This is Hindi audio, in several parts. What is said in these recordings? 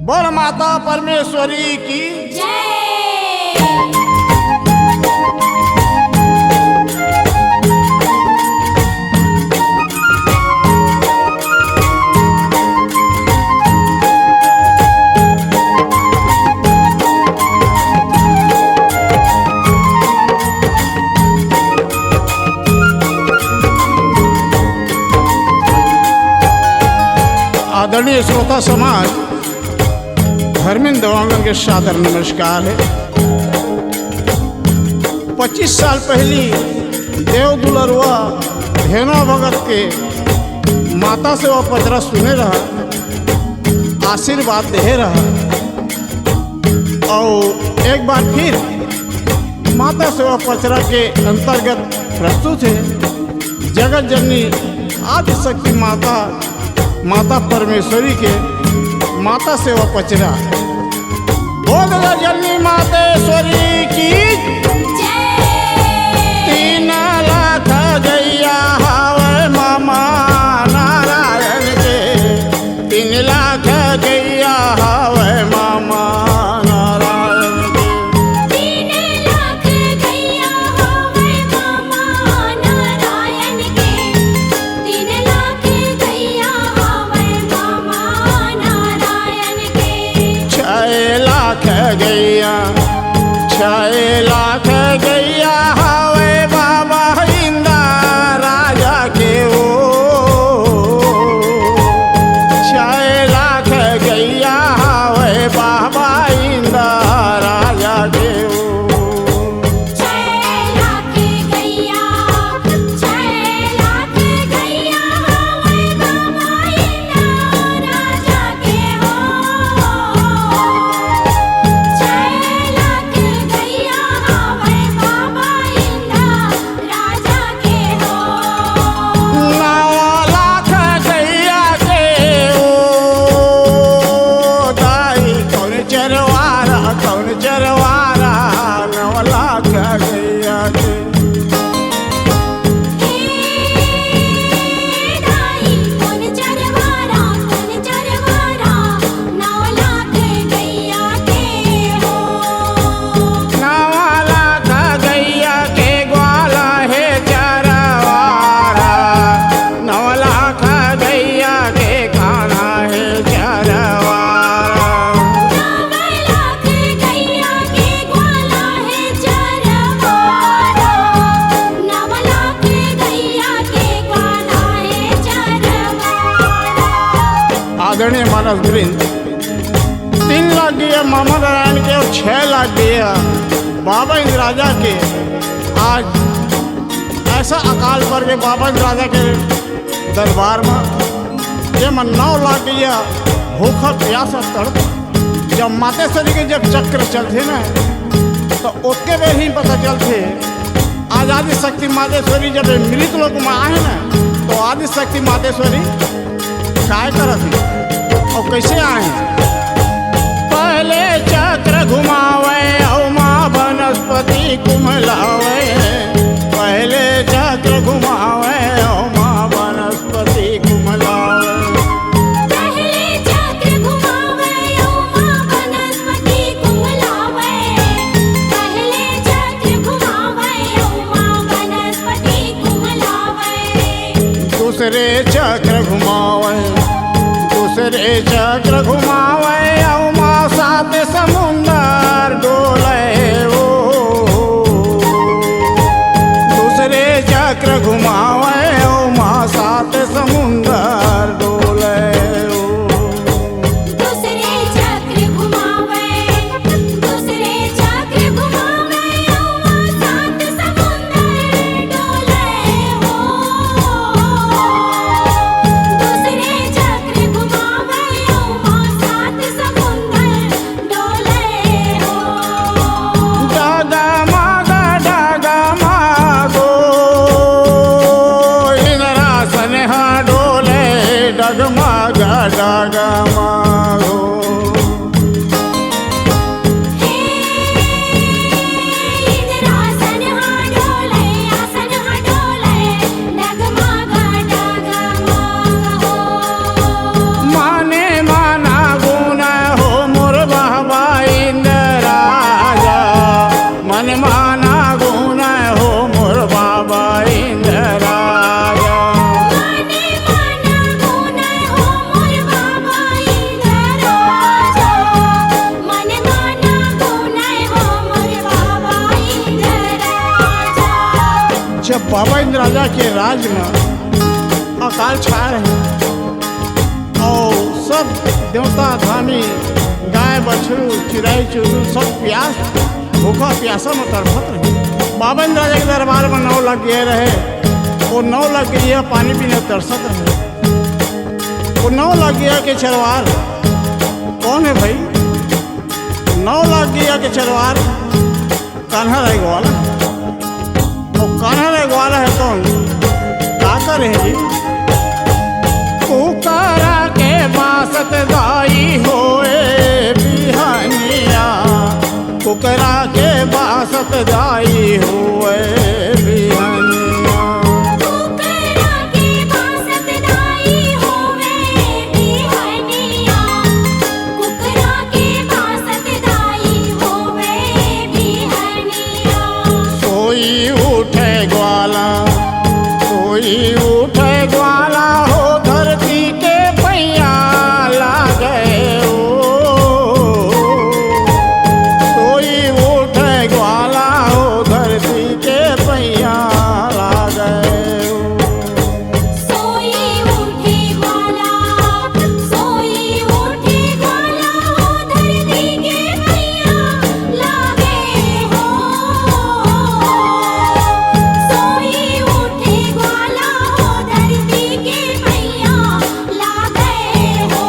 बोल माता परमेश्वरी की आदरणीय श्रोता समाज, धर्मेंद्र देवांगन के सादर नमस्कार है। 25 साल पहली देव दुलरुआ धेनो भगत के माता से वह पचरा सुने रहा, आशीर्वाद दे रहा और एक बार फिर माता से वह पचरा के अंतर्गत प्रस्तुत है। जगत जननी आदि शक्ति माता परमेश्वरी के माता से वह पचरा। बोल जननी मातेश्वरी की 3 लाख गैया हवे मामा नारायण के, 3 लाख गैया हवे मामा नारायण के, 3 लाख गैया हवे मामा नारायण के, 3 लाख गैया हवे मामा नारायण के। 6 लाख गैया 6 लाख गैया हवे बाबा इंदा राजा के ओ, 6 लाख गैया हवे बाबा इंदा राजा के ओ। 6 लाख गैया 6 लाख गैया हवे बाबा इंदा राजा के हो, 6 लाख गैया हवे बाबा इंदा राजा के हो। 9 लाख गैया के ओ दाई कौन चरवारा 9 लाख गैया के। दाई कौन चरवारा 9 लाख गैया के हो। 9 लाख गैया के ग्वाला है चरवारा, 9 लाख गैया के खाना है चरवारा। 9 लाख गैया के ग्वाला है चरवारा, 9 लाख गैया के ग्वाला है चरवारा। आदरणीय मानस वृंद, 3 लाख दिया मामा नारायण के और 6 लाख दिया बाबा इंद्र राजा के। आज ऐसा अकाल पड़ गए बाबा इंद्र राजा के दरबार में। ये मन 9 लाख दिया भूखा प्यासा तड़प। जब मातेश्वरी के जब चक्र चलते ना तो उसके भी ही पता चलते। आज आदि शक्ति मातेश्वरी जब मृत लोग में आए ना तो आदि शक्ति मातेश्वरी काय करत है और कैसे आए। पहले चक्र घुमावे और माँ बनस्पति कुमलावे, पहले चक्र घुमावे और माँ बनस्पति कुमलावे। पहले चक्र घुमावे ओ माँ बनस्पति कुमलावे, पहले चक्र घुमावे ओ माँ बनस्पति कुमलावे। दूसरे चक्र घुमावे और माँ 7 समुंदर डोले ओ। दूसरे चक्र घुमावे और माँ 7 समुंदर डोले ओ। दूसरे चक्र घुमावे ओ माँ 7 समुंदर डोले हो। दूसरे चक्र घुमावे ओ माँ 7 समुंदर डोले हो। डगमगो इंद्रासन डोले, डगमग डगमगो। इंद्रासन डोले, आसन डोले, डगमग डगमग हो। माने माना गुण हो राजा के राज में अकाल छा रहे और सब देवता धामी गाय बछरू चिड़ै चुरू सब प्यास भूखा प्यासा में तड़पत रहे। बाबा इंद्र राजा के दरबार में 9 लग गए रहे। वो 9 लग गई पानी पीने तरसत रहे। वो 9 लग गया के चरवार कौन है भाई? 9 लग गया के चरवार कान्हा राय ग्वाला। वो कान्हा राय ग्वाला है कौन? क्या करे जी? कुकरा के बासत दाई होए बिहानिया, कुकरा के बासत दाई हुए बिहानिया। कुकरा के बासत दाई होवे बिहानिया, कुकरा के बासत दाई होवे बिहानिया। सोई उठे ग्वाला, सोई उठे ग्वाला हो धरती के पैया लागे ओ। सोई उठे ग्वाला हो धरती के पैया लागे ओ। सोई उठे ग्वाला, सोई उठे ग्वाला हो धरती के पैया लागे हो। सोई उठे ग्वाला हो धरती के पैया लागे हो।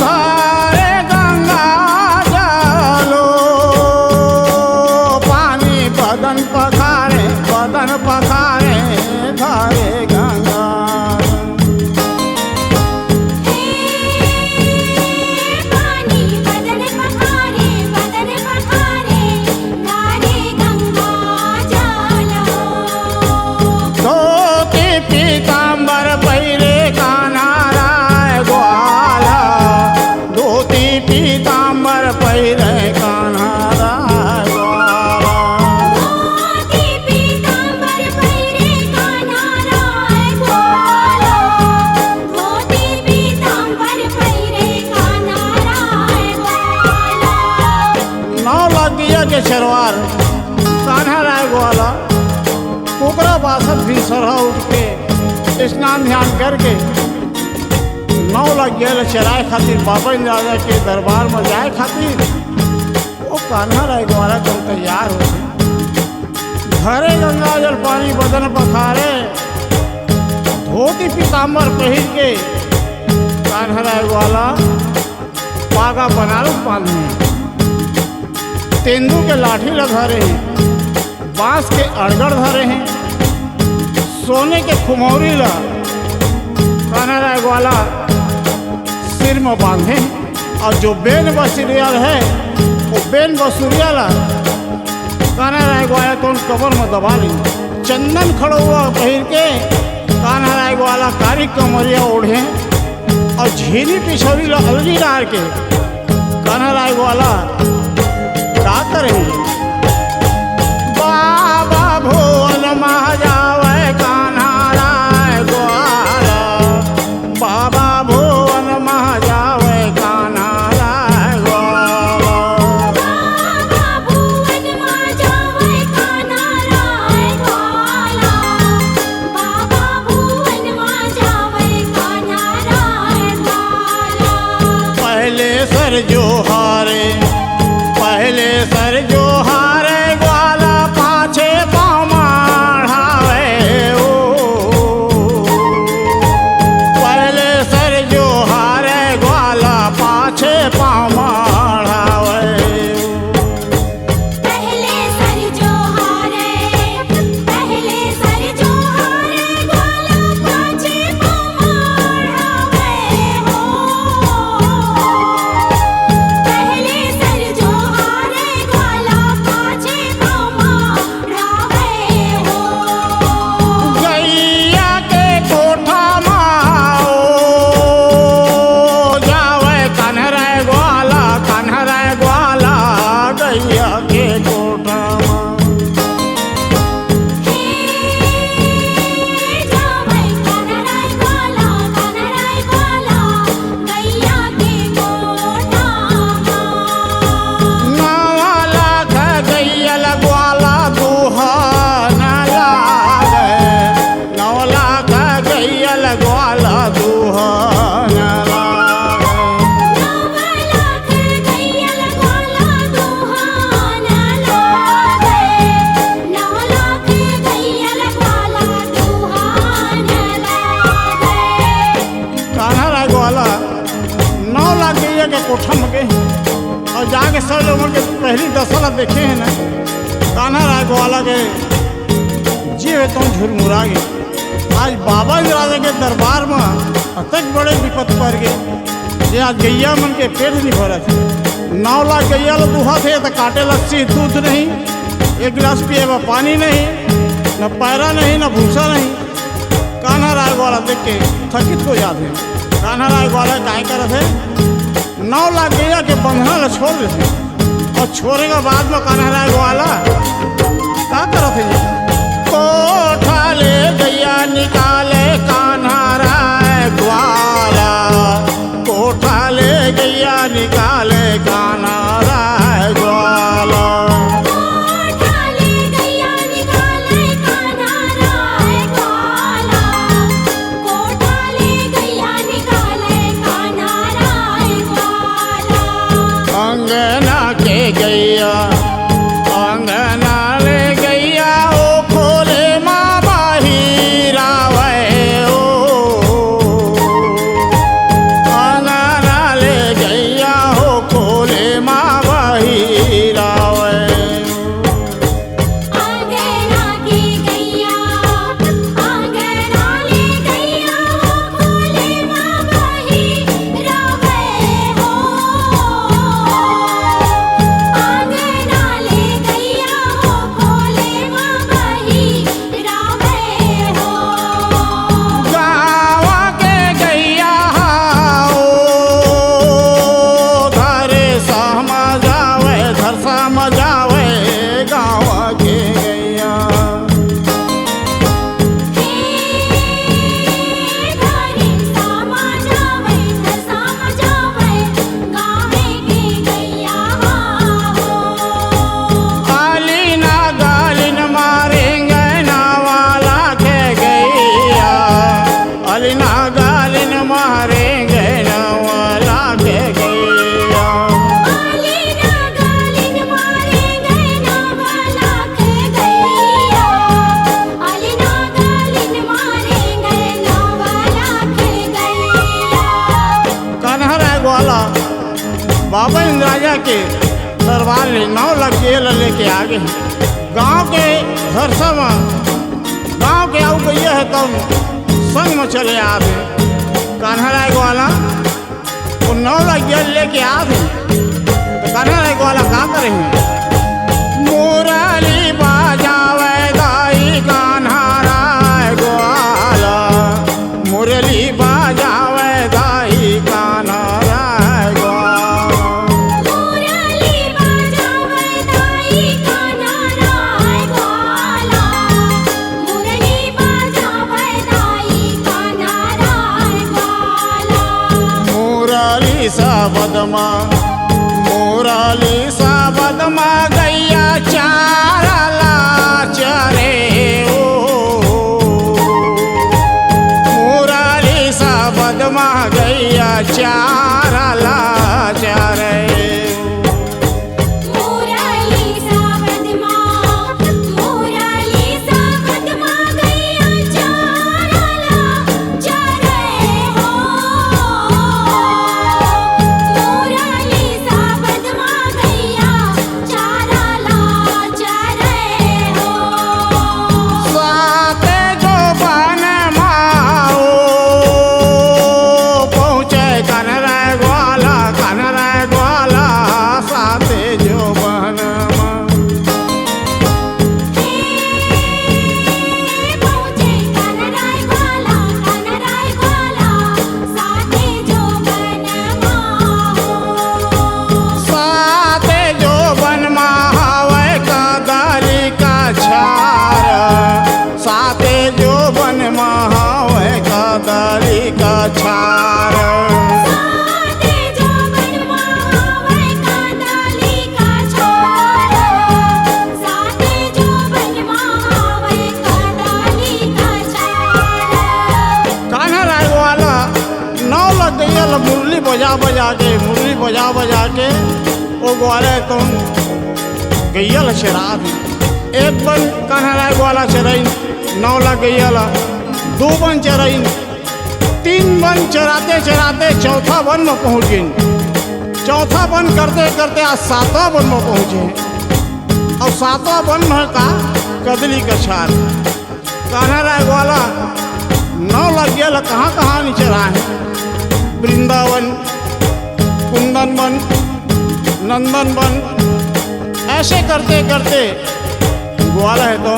धारे गंगा जलो पानी बदन पखारे, बदन पखारे धारे गंगा। पानी बदन पखारे, बदन पखारे धारे गंगा जल हो। धोती पीताम्बर पहिरे कान्हा राय ग्वाला, धोती पीताम्बर पहिरे कान्हा राय ग्वाला। धोती पीताम्बर पहिरे कान्हा राय ग्वाला, धोती पीताम्बर पहिरे कान्हा राय ग्वाला। 9 लग गया के चरवार कान्हा राय ग्वाला कुकरा बासत भी सरहा उठ के स्नान ध्यान करके 9 लग गया चराए खातिर बाबा इंद्र राजा के दरबार में जाए खातिर वो कान्हा राय ग्वाला कल तैयार हो गए। घरे गंगा जल पानी बदन पखारे, धोती पीताम्बर पहिर के कान्हा राय ग्वाला पागा बनारस बांधे, तेंदू के लाठी लगा रहे हैं, बांस के अड़गड़ धरे हैं, सोने के खुमौरी ला कान्हा राय ग्वाला सिर में बांधे और जो बेन बसुरियल है वो बेन बसुरियाला कान्हा राय ग्वाला तो उन कबर में दबा ली। चंदन खड़ा हुआ पहिर के कान्हा राय ग्वाला कारी कमरिया ओढ़े और झीली पिछौरी ला अलगी डाल के कान्हा राय ग्वाला क्या करेंगे? बाबा भुवन महाजावे कान्हा राय ग्वाला, बाबा भुवन महाजावे कान्हा राय ग्वाला। बाबा भुवन महाजावे कान्हा राय ग्वाला, बाबा भुवन महाजावे कान्हा राय ग्वाला। पहले सर जो हारे, पहले सर जो हारे ग्वाला पाछे पाँव माढ़ावे ओ। पहले सर जो हारे ग्वाला पाछे पाँव माढ़ावे ओ। पहले सर जो हारे, पहले सर जो हारे ग्वाला पाछे पाँव माढ़ावे हो। लेके कोठा में गए और जाके सब लोगों के पहली दशहरा देखे हैं ना, कान्हा राय ग्वाला के जीव तुम झुरमुरा गए। आज बाबा इंद्राजा के दरबार में अतक बड़े विपत पड़ गए जे आज गैया मन के पेट नहीं भरा थे। 9 लाख गैया लो दुहा थे तो काटे लस्सी दूध नहीं, एक गिलास पिए में पानी नहीं, न पैरा नहीं न भूसा नहीं। कान्हा राय ग्वाला देख के थकित हो जाते हैं। कान्हा राय ग्वाला काय करत है 9 लाख गैया के बंधना ला छोड़ देते और छोड़ने के बाद में कान्हा राय ग्वाला क्या करत है कोठा ले गैया निकाले कान्हा राय ग्वाला, कोठा ले गैया निकाले कान्हा राय ग्वाला। कोठा ले गैया निकाले कान्हा राय ग्वाला, कोठा ले गैया निकाले कान्हा राय ग्वाला। अंगना के गैया अंगना ले गैया ओ खोले माँ बाहिर आवे ओ, अंगना ले गैया ओ खोले माँ बाहिर आवे। अंगना की गैया अंगना ले गैया हो खोले माँ बाहिर आवे हो, अंगना ले गैया हो खोले माँ बाहिर आवे हो। गावा के गैया ओ धरे सहमा जावे धर सहमा जावे गावा के गैया। धारी सामा जावे सामा जावे गावे के गैया हो। गालिना गालिन मारेंगे नावाला के गैया, अलिना गालिन मारेंगे नावाला के गैया। आलीना गालिन मारेंगे नावाला के गैया, आलीना गालिन मारेंगे नावाला के गैया। कान्हा राय ग्वाला बाबा इंद्राजा के दरबार ले 9 लाख गैया लेके आ गए। गांव के धरसा में गांव के आउ गैया है तब संग में चले आवे। कान्हा राय ग्वाला वो 9 लाख गैया लेके आ गए तो कान्हा राय ग्वाला क्या करेंगे मुरली बाजावे दाई कान्हा राय ग्वाला, मुरली बाजावे दाई कान्हा राय ग्वाला। मुरली बाजावे दाई कान्हा राय ग्वाला, मुरली बाजावे दाई कान्हा राय ग्वाला। मुरली सा बदमा गैया चारला चरे ओ, मुरली सा बदमा गैया चारला चरे। मुरली सा बदमा गैया चारला चरे हो, मुरली सा बदमा गैया चारला चरे हो। साते जो बन माओ पहुँचे कान्हा राय ग्वाला, कान्हा राय ग्वाला साते जो बन पहुँचे कान्हा राय ग्वाला, कान्हा राय ग्वाला साथे जो बनवा हो। साते जो बन मावे कादली का छार, साते जो बन मावे कादली का छार। साथे जो बनवा होवे कादली का छार, साथे जो बनवा होवे कादली का छार। कान्हा राय ग्वाला 9 लाख गैया ला मुरली बजा बजा के वो ग्वाले तुम गैया ला चरा दी। एक बन कान्हा राय ग्वाला चराइन 9 लाख गैया ला, 2 बन चराइन, 3 बन चराते चराते चौथा बन में पहुँच गई। चौथा वन करते करते आज सातवां वन में पहुँचे हैं। और सातवां वन में का कदली का छार कान्हा राय ग्वाला नौ लग गया कहाँ कहाँ नीचे रहा है। वृंदावन, कुंदन वन, नंदन वन, ऐसे करते करते ग्वाला है तो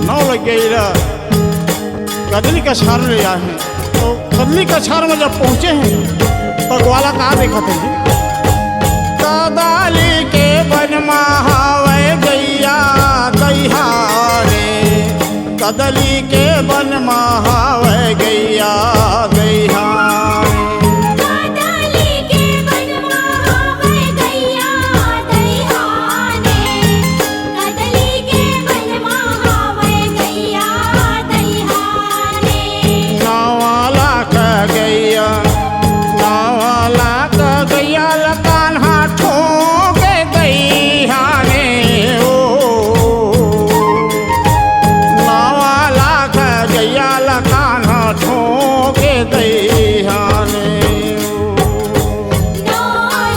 नौ लग गई कदली का छार ले आए हैं। तो कदली का छार में जब पहुँचे हैं तो ग्वाला कहाँ देखा थे जी? कदली के वन महावे गैया दैहाने, कदली के वन महावे गैया दैहाने। कदली के वन महावे गैया दैहाने, कदली के वन महावे गैया दैहाने। नवाला का गैया, नवाला का गैया कान्हा ठोके दैहाने ओ। नवाला का गैया कान्हा ठोके दैहाने नौ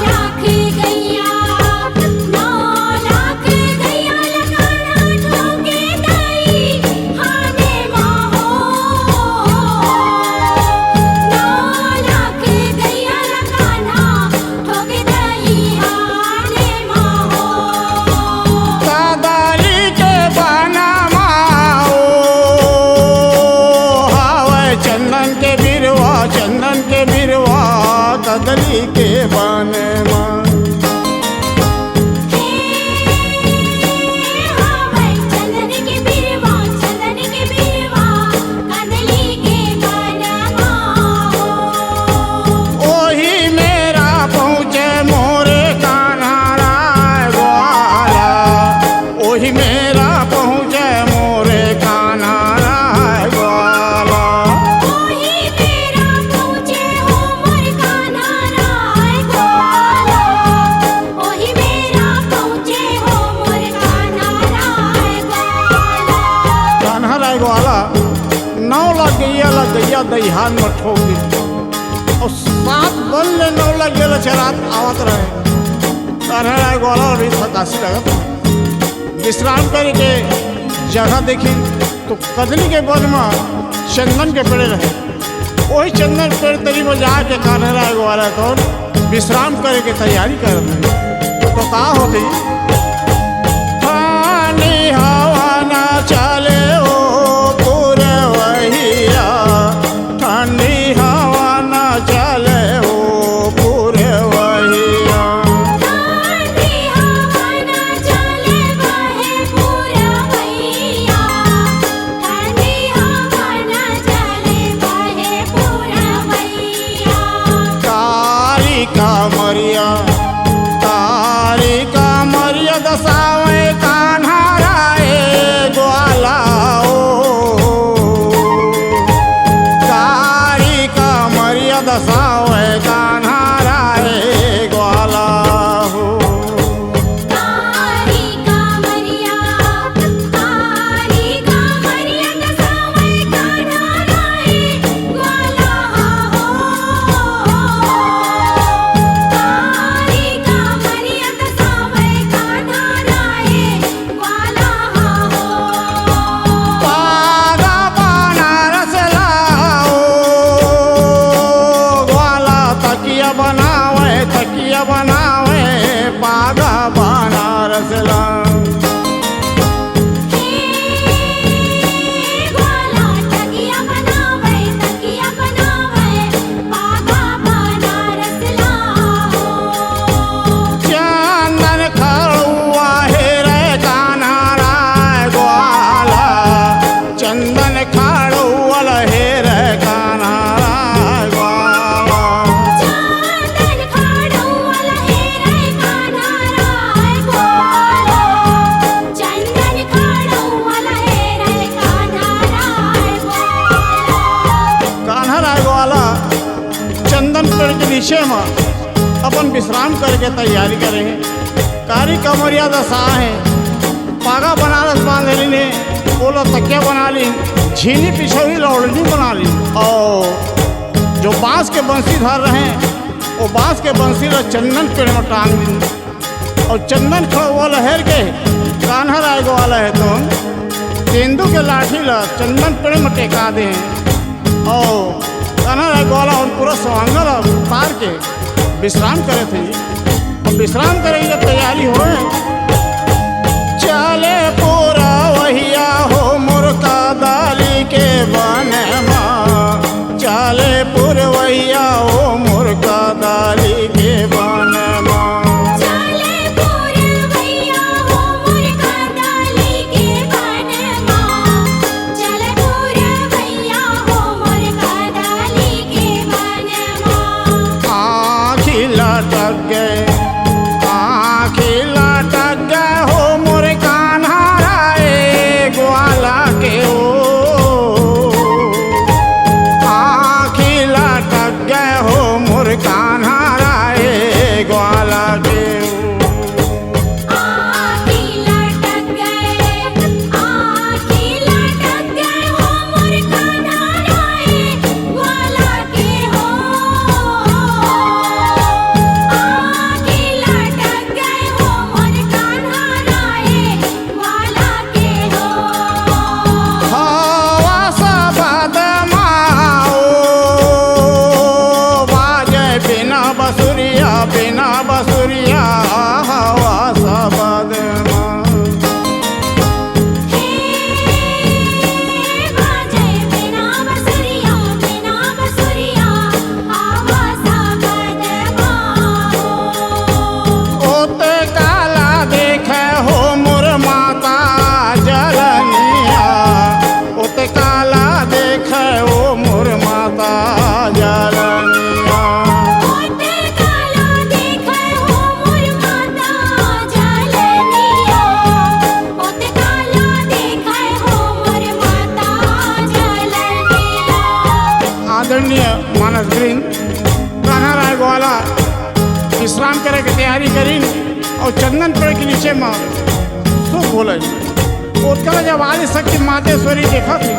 लाख गैया, नौ लाख गैया लगाना ठोके दैहाने माहो। नौ लाख गैया लगाना ठोके दैहाने माहो। कदली के बनवा हावे चंदन के बिरवा, चंदन के बिरवा कदली के बनवा। हावे चंदन के बिरवा, चंदन के बिरवा कदली के बनवा हो। ओही मेरा पहुँचे मोरे कान्हा राय ग्वाला, ओही मेरा पहुँचे मोरे कान्हा राय ग्वाला। ओही मेरा पहुँचे हो मोर कान्हा राय ग्वाला, ओही मेरा पहुँचे हो मोर कान्हा राय ग्वाला। कान्हा राय ग्वाला नौ लग गैया दहिहान में ठोक दी। और सात बन ले नौ लग गया चरात आवत रहे। कान्हा राय ग्वाला और थकासी लगत विश्राम करके जगह देखी तो कदली के वन में चंदन के पेड़ रहे। वही चंदन पेड़ तरी में जाके कान्हा राय ग्वाला तो विश्राम करे के तैयारी कर रहे। तो का होती ठानी हवा ना चले ओ पुरवैया, ठंडी हवा ना चले ओ पुरवैया। ठंडी हवा ना चले बहे पुरवैया, ठंडी हवा ना चले बहे पुरवैया। कारी का मरिया, कारी का मरिया दसावे कान्हा राय ग्वाला ओ। कारी का मरिया दसावे कान्हा राय ग्वाला हो। कारी का मरिया, कारी का मरिया दसावे कान्हा राय ग्वाला हो। कारी का मरिया दसावे कान्हा राय ग्वाला हो। पागा बनारस लाओ ग्वाला, तकिया बनावे, तकिया बनावे पागा बनारस लाओ। ग्वाला तकिया बनावे, तकिया बनावे पागा बनारस लाओ। चंदन खड़ुआ हे रे कान्हा राय ग्वाला, चंदन खड़ुआ हे रे कान्हा राय ग्वाला। चंदन खाड़ुआ लहे रे कान्हा राय ग्वाला, चंदन खाड़ुआ लहे रे कान्हा राय ग्वाला। कान्हा राय ग्वाला चंदन पेड़ के नीचे में अपन विश्राम करके तैयारी करेंगे। कारी कमरिया दशा है, पागा बनारस बांध ली ने, बोलो तकिया बना ली, झीनी पिछौरी लौड़नी बना ली। और जो बांस के बंसी धर रहे हैं वो बांस के बंसी ला चंदन पेड़ में टांग दी और चंदन वो लहर के कान्हा राय वाला है तो तेंदू के लाठी ला चंदन पेड़ में टेका दे और कान्हा राय वाला उन पूरा सवांगल उतार के विश्राम करे थे और विश्राम करे की तैयारी हो चले पूरा वहिया हो मुर्का दाली के बने माँ चले पुरवैया हो मुर्गा दाली के बने माँ चले पुरवैया हो मुर्गा दाली के बने माँ चले पुरवैया हो मुर्गा दाली के बने माँ आँखी लटक गए हो मुर्गा नाराए ग्वाला के ओ आँखी लटक गए हो मुर्गा नाराए ग्वाला के आँखी लटक गए हो मुर्गा नाराए ग्वाला के हो आँखी लटक गए हो मुर्गा नाराए ग्वाला के हो हवा सबद माओ बाजे बिना बसुरिया हवा सबद माँ बाजे बिना बसुरिया आवा साबद माओ ओते काला देखे हो मोर माता जरनिया ओते काला देखे हो मोर माता जरनिया ओते काला देखे हो मोर माता जलनिया ओते काला देखे हो मोर माता जलनिया आदरणीय मानस ग्रीन कान्हा राय ग्वाला विश्राम करे के तैयारी करी और चंदन पेड़ के नीचे में सो बोले उसका जब आदि शक्ति मातेश्वरी देखा थी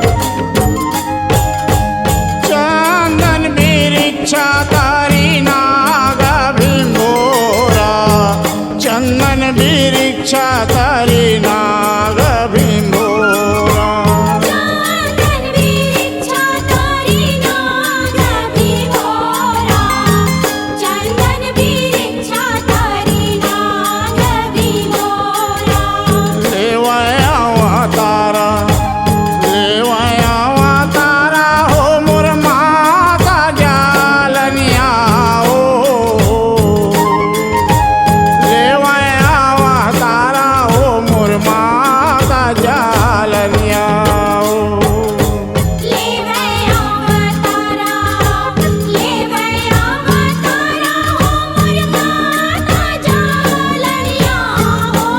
चंदन वृक्षा तारी नाग भीमोरा चंदन वृक्षा तारी नाग भीमोरा चंदन वृक्षा तारी नाग भीमोरा चंदन वृक्षा तारी नाग भीमोरा लेवाया तारा हो मोर माता जालनिया हो लेवाया तारा हो मोर माता जालनिया हो लेवे अवतारा हो मोर माता जालनिया हो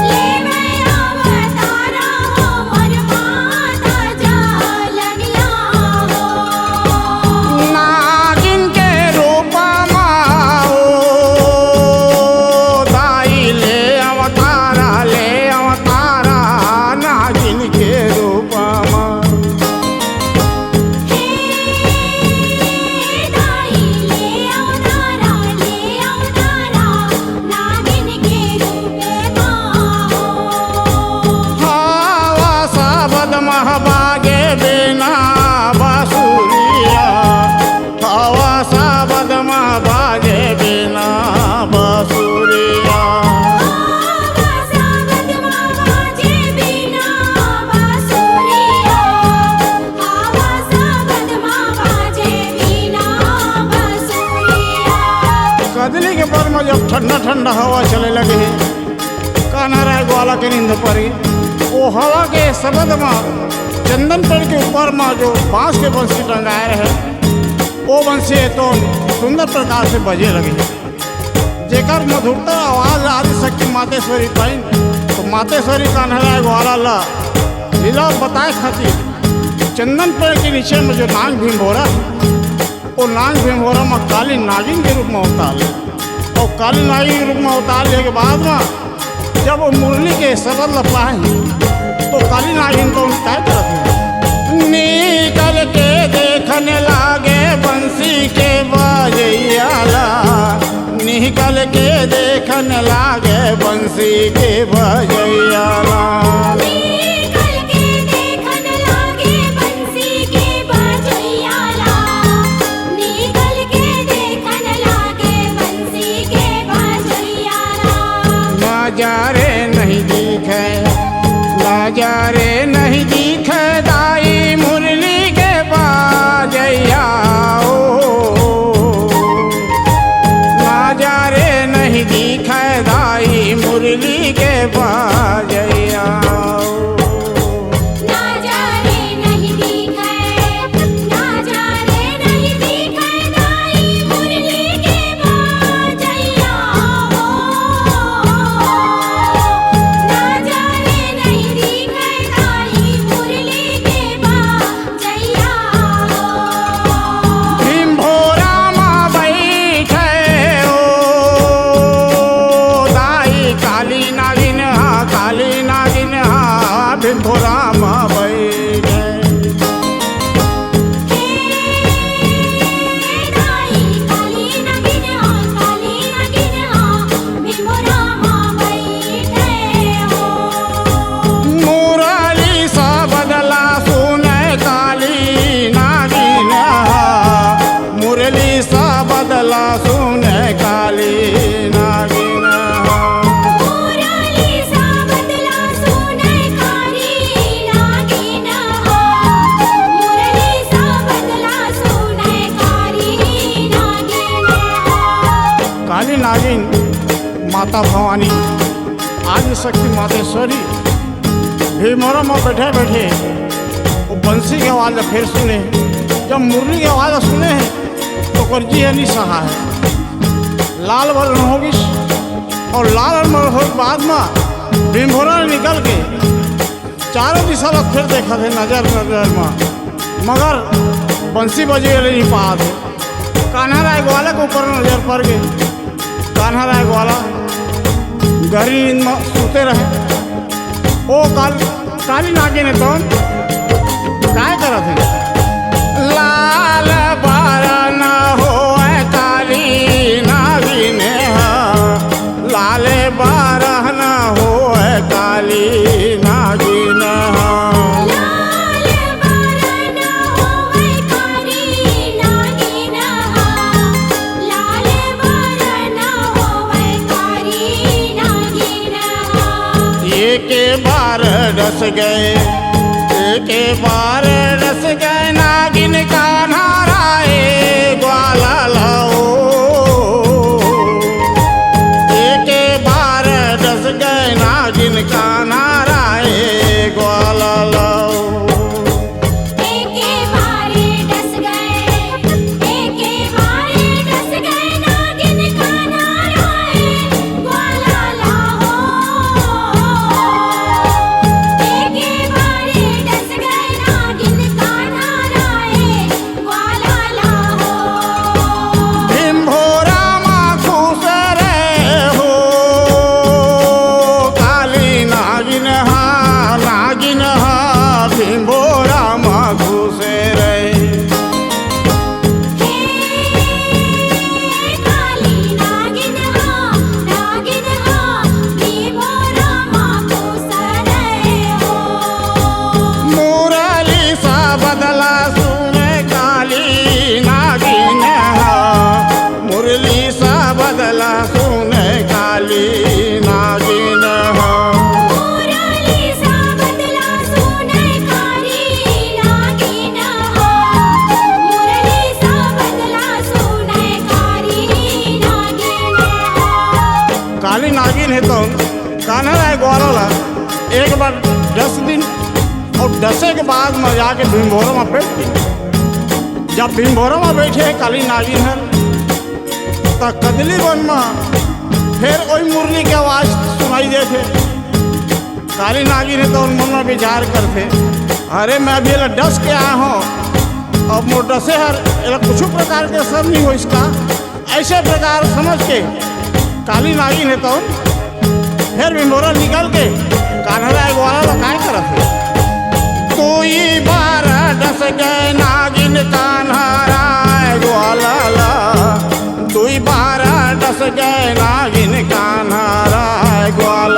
लेवे अवतारा हो मोर माता जालनिया हो नागिन के रूप माओ दाई ले अवतारा नागिन के रूप माँ दाई ले अवतारा नागिन के रूप माँ हवा सबद महबागे बिना बासुरिया हवा सबद महबागे बिना बासुरिया आवा साबद माँ बाजे बिना बांसुरिया आवा साबद माँ बाजे बिना बांसुरिया कदली के पर में जब ठंडा ठंडा हवा चले लगे कान्हा राय ग्वाला के नींद पड़ी वो हवा के शब्द में चंदन पेड़ के ऊपर में जो बांस के बंसी टंगाए रहे वो बंसी तो सुंदर प्रकार से बजे लगी जेकर मधुरता आवाज आदि शक्ति मातेश्वरी पाई तो मातेश्वरी कान्हा राय ग्वाला ला लीला बताए खातिर चंदन पेड़ के नीचे में जो नाग भीमभोरा वो नाग भीमभोरा में काली नागिन के रूप में अवतार ले और काली नागिन के रूप में अवतार ले के बाद में जब वो मुरली के शब्द लपाए तो काली नागिन तो तय करती है निकल के देखने लागे बंसी बंसी के बजैया राम। निकल के देखन लागे बंसी के बजैया राम। निकल के देखन लागे बंसी के बजैया राम। नजारे नहीं दिखे, नजारे नहीं दिखे दाई मुरली के बाजैया ओ। नजारे नहीं दिखे दाई मुरली के बाजैया ओ। नजारे नहीं दिखे, नजारे नहीं दिखे दाई मुरली के बाजैया हो। नजारे नहीं दिखे दाई मुरली के बाजैया हो। भीम भोरा माँ बैठे ओ दाई काली नागिन हा, काली नागिन हा भीम भोरा माँ बैठे। दाई काली नागिन हा, काली नागिन हा भीम रामा बैठे हो। मुरली सा बदला सुने काली नागिन हा, मुरली सा बदला सुने काली नागिन हा। मुरली सा बदला सुने काली नागिन हा। मुरली सा बदला सुने काली नागिन हा। काली नागिन माता भवानी आदि शक्ति मातेश्वरी भीमोरा में बैठे बैठे वो बंसी की आवाज़ फिर सुने। जब मुरली की आवाज़ सुने तो कर्जी है नहीं सहा है। लाल बल होगी और लाल बल हो बाद में भीमोरा ने निकल के चारों दिशा में फिर देखा थे नजर नजर में, मगर बंसी बजे नहीं पा थे। कान्हा राय ग्वाला के ऊपर नजर पड़ गई। कान्हा राय ग्वाला गहरी नींद में सोते रहे। ओ काली नागिन ने तो काय करत है। लाल बारा न हो काली नागिन हा, लाल बारा न हो काली नागिन हा। लाल बारन होवे काली नागिन हा। लाल बारन होवे काली नागिन हा। एक बार डस गए, एक बार डस गए नागिन कान्हा राय ग्वाला लाओ। एक बार डस गए नागिन कान्हा राय ग्वाला लाओ। एके बारे डस गए, एके बारे डस गए नागिन कान्हा राय ग्वाला लाहो। एके बारे डस गए नागिन कान्हा राय ग्वाला लाहो। भीम भोरा माँ खुश रहे हो काली नागिन हा, नागिन हा भीम भोरा माँ खुश रहे। हे काली नागिन हा, नागिन हा भीम रामा खुश रहे हो। मुरली सा बदला सुने काली नागिन हा, मुरली सा बदला सुने काली नागिन हा। मुरली सा बदला सुने काली नागिन हा। मुरली सा बदला सुने काली नागिन हा। काली नागिन है तो कान्हा राय ग्वाला एक बार 10 दिन और 10 के बाद में जाके भीमभोरा में बैठ गई। जब भीमभोरा में बैठे काली नागिन है तो कदली वन में फिर वही मुरली की आवाज़ सुनाई देते। काली नागिन है तो उन मन में विचार करते, अरे मैं अभी डस के आया हूँ, अब मोर डसे हर कुछ प्रकार के असर नहीं हो इसका। ऐसे प्रकार समझ के काली नागिन है तो फिर भीमभोरा निकल के कान्हा राय ग्वाला ला काय करत है। तू ही बार डस गए नागिन कान्हा राय ग्वाला ला, तू ही बार डस गए नागिन कान्हा राय ग्वाला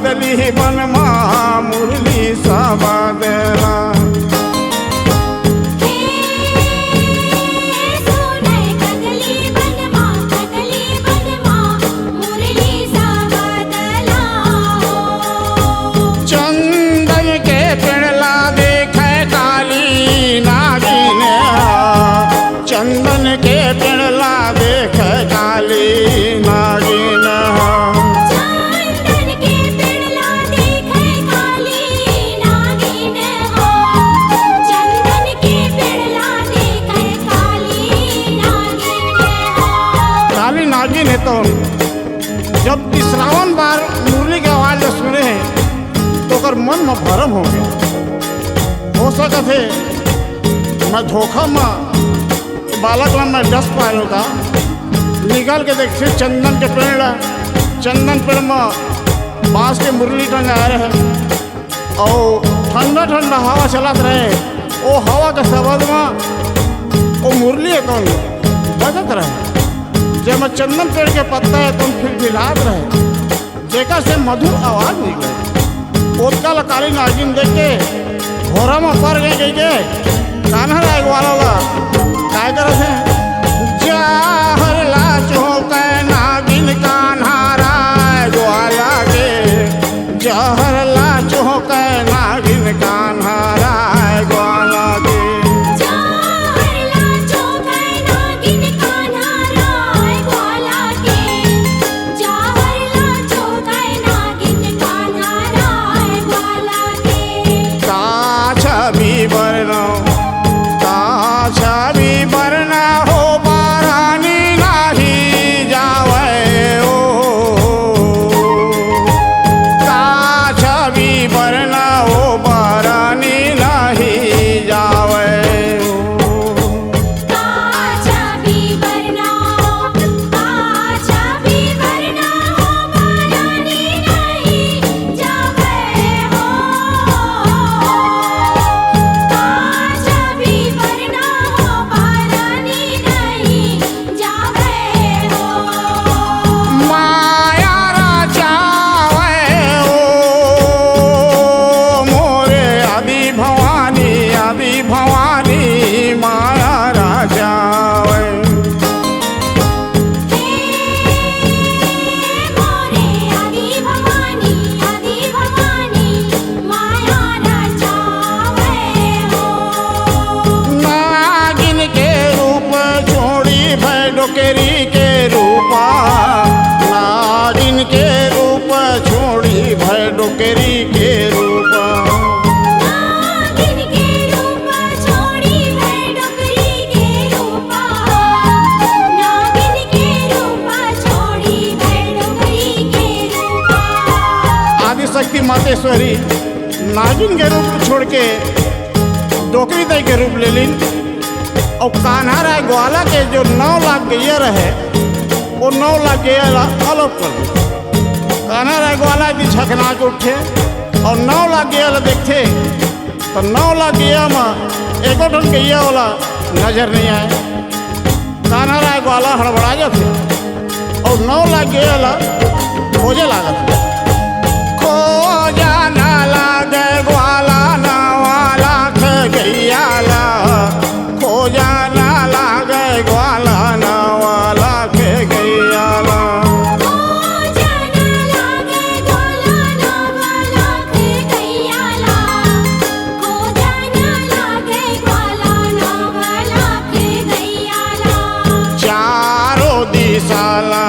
कदली बन माँ मुरली साबादला सुने कदली बनमा मुरली सा बदला चंदन के पिणला देखे काली नागिन चंदन के पिणला देखे काली नागिन चंदन के पिड़ला देखे काली नागिन चंदन के पिड़ला देखे काली नागिन काली नागिन है तो जब तीसरावन बार मुरली की आवाज सुने तो अगर मन में भरम हो गया हो सकता थे मैं धोखा में बालक मैं 10 पायल होता निकाल के देख फिर चंदन के पेड़ चंदन पेड़ में बांस के मुरली टंगा रहे और ठंडा ठंडा हवा चलत रहे वो हवा के शब्द में वो मुरली है कौन बजत रहे जब मैं चंदन पेड़ के पत्ता है तुम फिलफिलात रहे जेकर से मधुर आवाज निकले ओतकाल काली नागिन देख के घोरा में पड़ गए के कान्हा राय वाला काय करत है जहर ला चौक नागिन कान्हा राय ग्वाला के जहर ला चौक नागिन कान्हा राय ग्वाला के जहरला चौकै नागिन कान्हा राय ग्वाला के जहरला चौकै नागिन कान्हा राय ग्वाला के काछ भी बरनो हो बारानी नाही जावे काछ भी बरना हो बारानी नाही जावे काछा भी वरना हो बारानी नहीं जावे हो काछा भी वरना हो बारानी नहीं जावे हो माया राजावे मोरे आदि भवानी माया राजावे मोरे आदि भवानी माया राजावे हो नागिन के रूप छोड़ी भय डोकेरी के रूपा नागिन के रूप छोड़ी भय डोकेरी के रूपा नागिन के रूप छोड़ी भय डोकरी के रूपा नागिन के रूप छोड़ी भय डोकरी के रूपा आदि शक्ति मातेश्वरी नागिन के रूप छोड़ के डोकरी दई के रूप ले लीन और कान्हा राय ग्वाला के जो 9 लाख गैया रहे वो 9 लाख गैया अलग कर दी कान्हा राय ग्वाला की झकना के उठे और 9 लाख गैया देखते तो 9 लाख गैया में एको ठन गैया वाला नजर नहीं आए कान्हा राय ग्वाला हड़बड़ा जाते और 9 लाख गैया खोजे लागत खोजा ना लागे ग्वाला ना वाला खे गैयाला खोजा ना लागे ग्वाला ना वाला खे गैयाला ओ जाना लागे ग्वाला ना वाला के गैयाला ओ जाना लागे ग्वाला ना वाला के गैयाला चारों दिशाला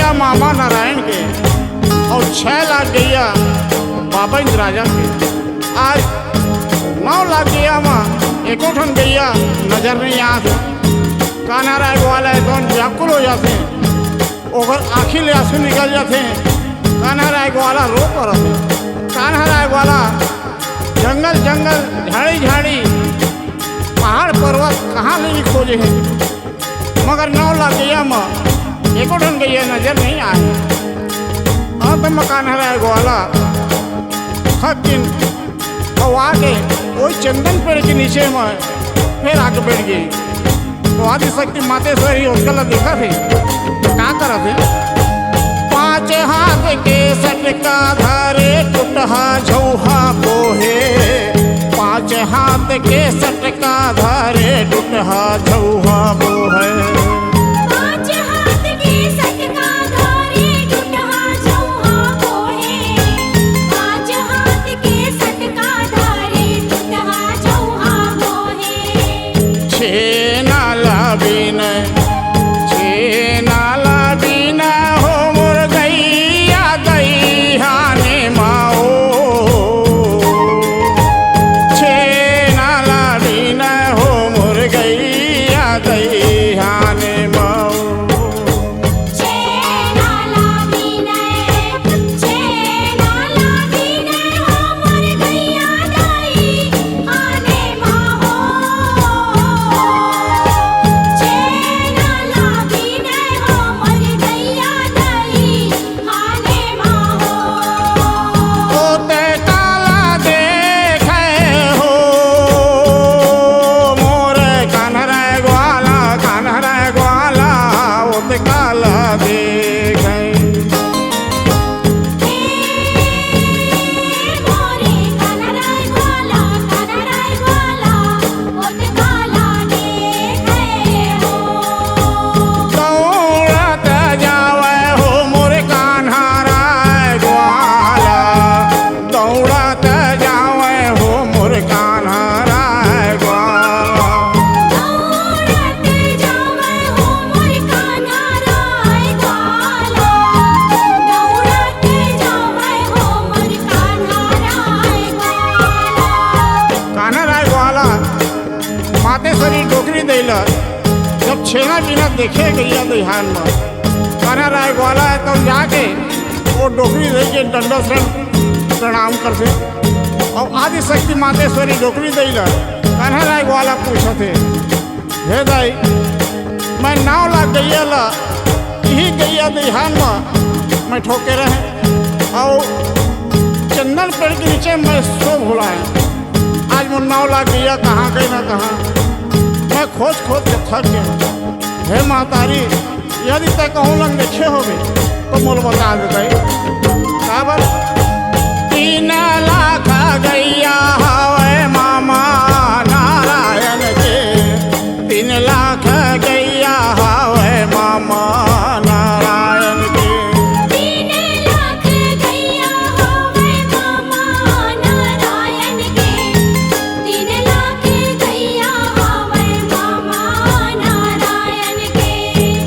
गैया मामा नारायण के और 6 लाख गैया बाबा इंद्र राजा के। आज 9 लाख गैया में एको ठन गैया नजर नहीं आते। कान्हा राय ग्वाला एकदम व्याकुल हो जाते हैं, ओकर आँखी ले आंसू निकल जाते हैं। कान्हा राय ग्वाला रो पड़ते। कान्हा राय ग्वाला जंगल जंगल झाड़ी झाड़ी पहाड़ पर्वत कहाँ नहीं खोजे हैं, मगर 9 लाख गैया में एको ठन गैया नजर नहीं आए। अब मैं कान्हा राय ग्वाला खत दिन और आके वही चंदन पेड़ के नीचे में फिर आके बैठ गई। तो आदि शक्ति मातेश्वरी उसका देखा थे क्या करा थे। 5 हाथ के सटका धारे टूटहा झौहा बोहे, 5 हाथ के सटका धारे टूटहा झौहा बोहे। 5 हाथ के सटका धारे टूटहा झौहा बोहे, 5 हाथ के सटका धारे टूटहा झौहा बोहे। 6 नाला बिन हो मोर गैया गैहाने माओ, 6 नाला बिन हो मोर गैया गैहाने माओ। 6 नाला बिनै हो मोर गैया गैहाने माहो, 6 नाला बिनै हो मोर गैया गैहाने माहो। ओते काला देखे हो मोर कान्हा राय ग्वाला, कान्हा राय ग्वाला ओते काला देखे। मोरे कान्हा राय ग्वाला, कान्हा राय ग्वाला ओत काला देखे हो। दौड़त जावे हो मोर कान्हा राय ग्वाला, दौड़त जावे हो मोर कान्हा राय ग्वाला। दौड़त जावे हो मोर कान्हा राय ग्वाला, दौड़त जावे हो मोर कान्हा राय ग्वाला। कान्हा राय ग्वाला मातेश्वरी डोकरी दैला जब छेना बिना देखे गैया दिहान में। कान्हा राय ग्वाला तो जाके वो डोकरी दे के दंडोत प्रणाम करते और आदि शक्ति मातेश्वरी डोकरी दैला। कान्हा राय ग्वाला पूछते हे दाई मैं 9 लाख गैया ला यही गैया दिहान में मैं ठोके रहे और चंदन पेड़ के नीचे मैं सो भुलाए। आज मैं 9 लाख गैया कहाँ गई ना कहाँ, मैं खोज खोज के थक गया। हे महतारी यदि तय कहूँ लंग देखे होगे तो मोल बता देते। बराबर 3 लाख गैया हवे मामा नारायण के, 3 लाख गैया हवे मामा नारायण के। 3 लाख गैया होवे मामा नारायण के, 3 लाख गैया होवे मामा नारायण के।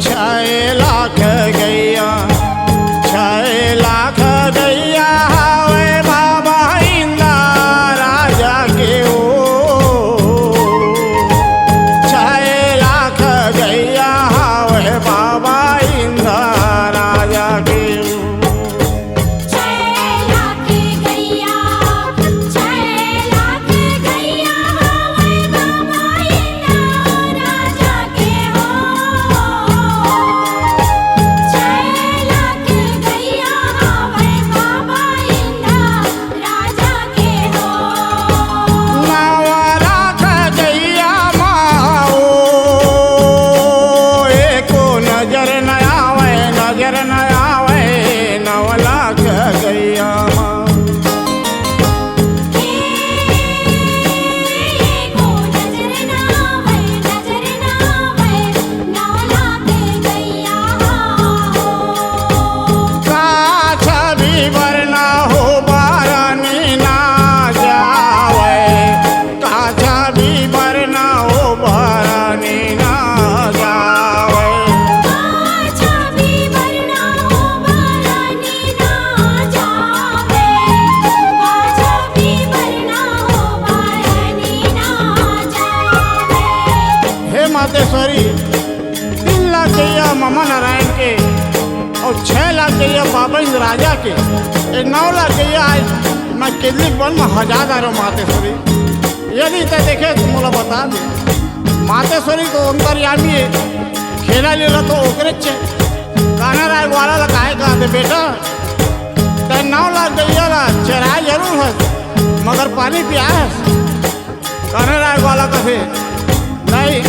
6 लाख गैया 6 और 6 लाख गैया बाबा इंद्र राजा के, 9 लाख गैया आज मैं केदली वन में हजार मातेश्वरी। यदि तो देखे तो मोला बता दे, मातेश्वरी तो अंतर्यामी है, खेला ले तो ओकरे चे काना राय वाला ला काहे कहा दे बेटा, ते 9 लाख गैया ला चराय जरूर है मगर पानी पिया है। काना राय वाला कहे नहीं,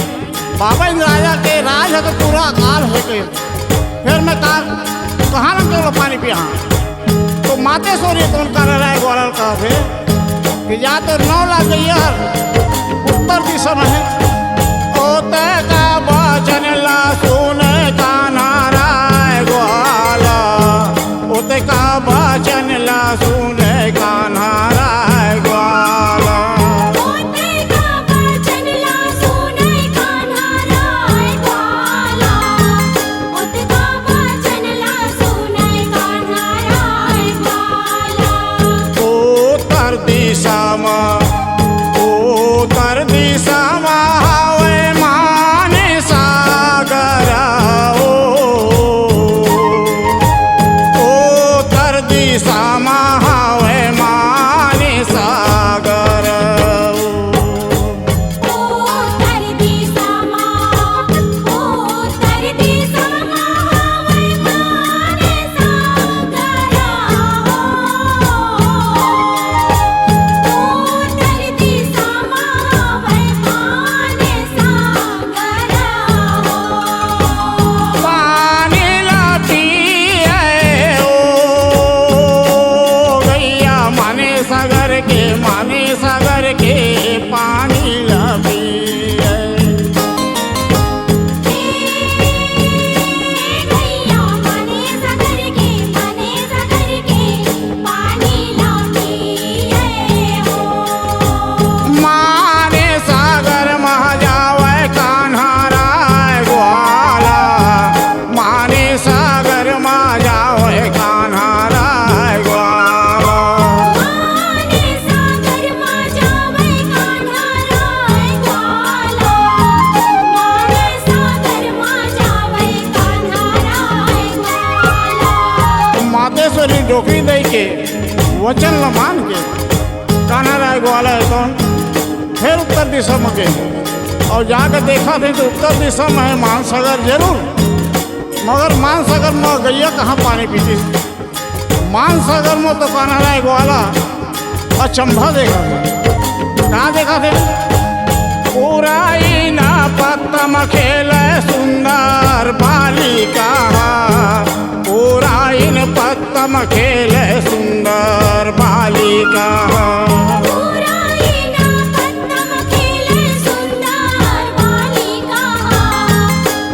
बाबा इंद्र राजा के राज है तो पूरा अकाल है के, फिर मैं कहाँ ना केवल पानी पिया। तो मातेश्वरी कौन काना राय वाला कहे कि या तो 9 लाख गैया उत्तर दिशा में है, ओते का वचन ला सुने कान्हा राय ग्वाला, ओते का वचन ला सुने कान्हा राय ग्वाला। ओते का वचन ला सुने कान्हा राय ग्वाला, ओते का वचन ला सुने कान्हा राय ग्वाला। उत्तर दिशा में हावे माने सागर, उत्तर दिशा में हावे माने सागर। उत्तर दिशा में, उत्तर दिशा में हावे माने सागर, उत्तर दिशा में हावे माने सागर। पानी ला पिए ओ गैया माने सागर के पानी ला पिए। गैया माने सागर के पानी ला पिए हो। माने सागर मह जावे कान्हा राय ग्वाला, माने सागर मह जावे कान्हा राय ग्वाला। माने सागर मा जावे कान्हा राय ग्वाला, माने सागर मा जावे कान्हा राय ग्वाला। मातेश्वरी डोकरी दे के वचन ल मान के कान्हा राय ग्वाला है कौन, फिर उत्तर दिशा में गए और जाकर देखा थे तो उत्तर दिशा में है मानसागर जरूर, मगर मानसागर में गैया कहाँ पानी पीती। मानसागर में तो कान्हा राय ग्वाला अचंभा देखा थे। कहाँ देखा थे, पूराई ना पत्तम खेले सुंदर बालिका, पूराइन पत्तम खेले सुंदर बालिका। पुराइना पत्तम खेले सुंदर बालिका,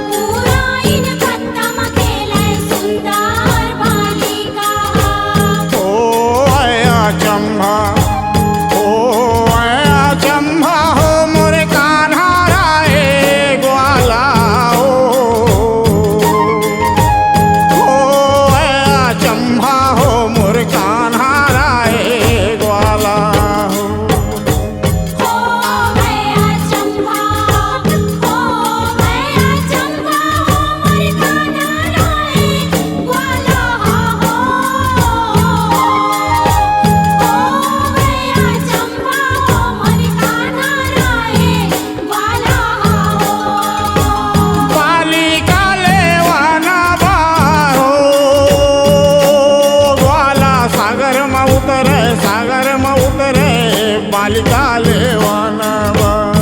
पुराइन पत्तम खेले सुंदर बालिका। ओ अचंभा, ओ अचंभा हो मोरे कान्हा राय ग्वाला, ओ अचंभा हो मोरे कान्हा राय ग्वाला। हो गया चंपा, हो गया चंपा हो मोर कान्हा राय ग्वाला हो। हो गया चंपा हो मोर कान्हा राय ग्वाला हो। बालिका लेवाना बारो ग्वाला सागर में उतरे बालिका लेवाना बार।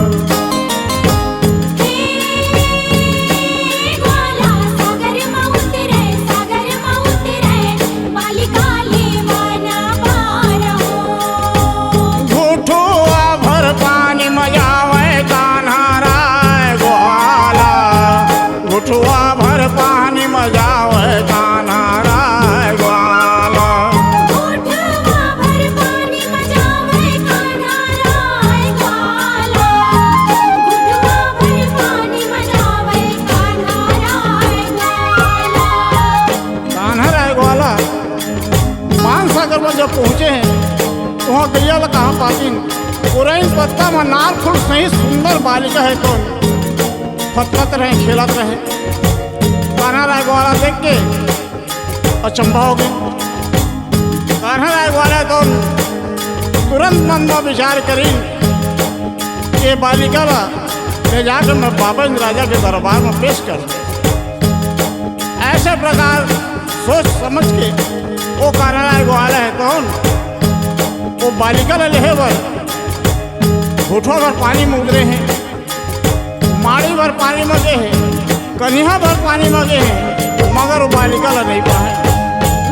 ग्वाला सागर मा उतरे बालिका लेवाना पार हो। घुटुआ भर पानी में जावे कान्हा राय ग्वाला, घुटुआ भर पानी में जावे कान्हा राय ग्वाला। उठवा भर पानी में जावे कान्हा राय ग्वाला, उठवा भर पानी में जावे कान्हा राय ग्वाला। कान्हा राय ग्वाला मानसागर में जब पहुँचे हैं तो वहाँ गैया ला कहाँ पाती, पुरैन पत्ता में नार फूल सही सुंदर बालिका है कौन, फटकत रहे खेलत रहे। कान्हा राय ग्वाला देख के अचंभा हो गई। कान्हा राय वाला तो तुरंत मन में विचार करी ये बालिका ला ले जाकर मैं बाबा इंद्र राजा के दरबार में पेश कर दूं। ऐसे प्रकार सोच समझ के वो कान्हा राय वाला है कौन वो बालिका ला ले बर घुटों भर पानी में उतरे हैं, माड़ी भर पानी मगे है, कन्हा भर पानी मगे है, मगर वो बालिका ला नहीं पाए।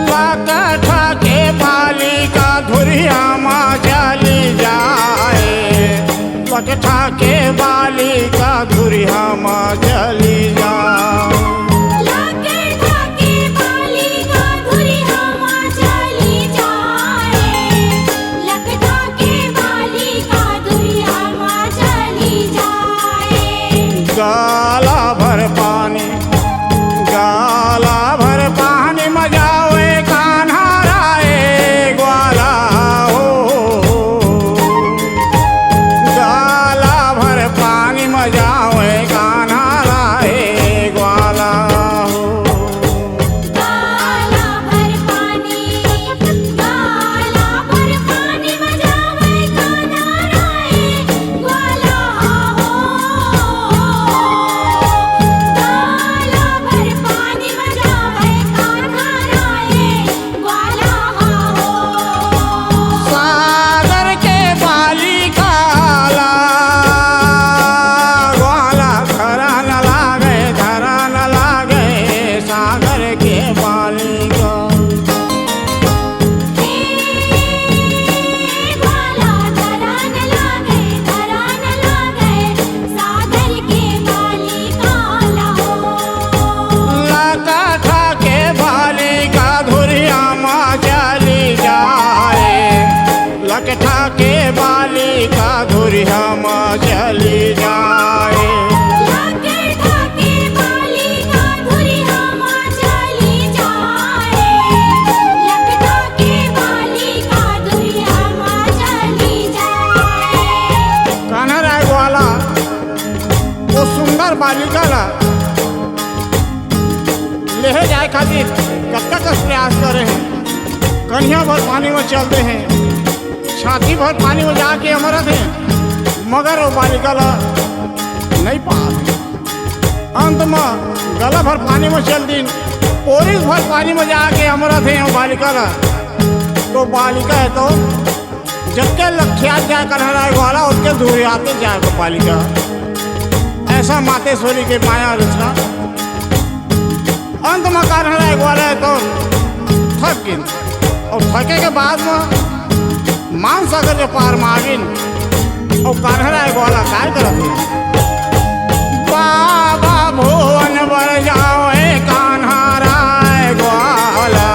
लाकठा के बालिका धुरिया माँ चली जाए, लकठा के बालिका धुरिया माँ चली जाए। लकठा के बालिका धुरिया माँ चली जाए, लकठा के बालिका धुरिया माँ चली जाए। गाला भर पानी मजावे कान्हा राय ग्वाला हो, गाला भर पानी मजावे कान्हा राय ग्वाला हो। गाला भर पानी मजावे कान्हा राय ग्वाला हो, गाला भर पानी मजावे कान्हा राय ग्वाला हो। सागर के बालिका ला ग्वाला धरा न लागे, धरा न लागे सागर के बालिका। ग्वाला धरा न लागे, धरा न लागे सागर के बालिका ला हो। लकठा के बालिका धुरिया माँ चली जाए, लकठा के बालिका धुरिया माँ चली जाए। लकठा के बालिका धुरिया माँ चली जाए, लकठा के बालिका धुरिया माँ चली जाए। कान्हा राय ग्वाला वो सुंदर बालिका ला ले जाए खातिर कब तक प्रयास करे हैं। कन्या भर पानी में चलते हैं, छाती भर पानी में जाके अमरत हैं, मगर वो बालिका ला नहीं पाते। अंत में गला भर पानी में चल दिन, पोरिस भर पानी में जाके अमरत हैं वो बालिका ला। तो बालिका है तो जबके लख्यात जाए कान्हा राय ग्वाला उसके दूर आते जाए वो बालिका। ऐसा मातेश्वरी के माया रचना। अंत में कान्हा राय ग्वाला है तो थक गिन, और थके के बाद में मान सागर के पार में आगिन और कान्हा राय ग्वाला काय करत है। बाबा भुवन बर जावे कान्हा राय ग्वाला,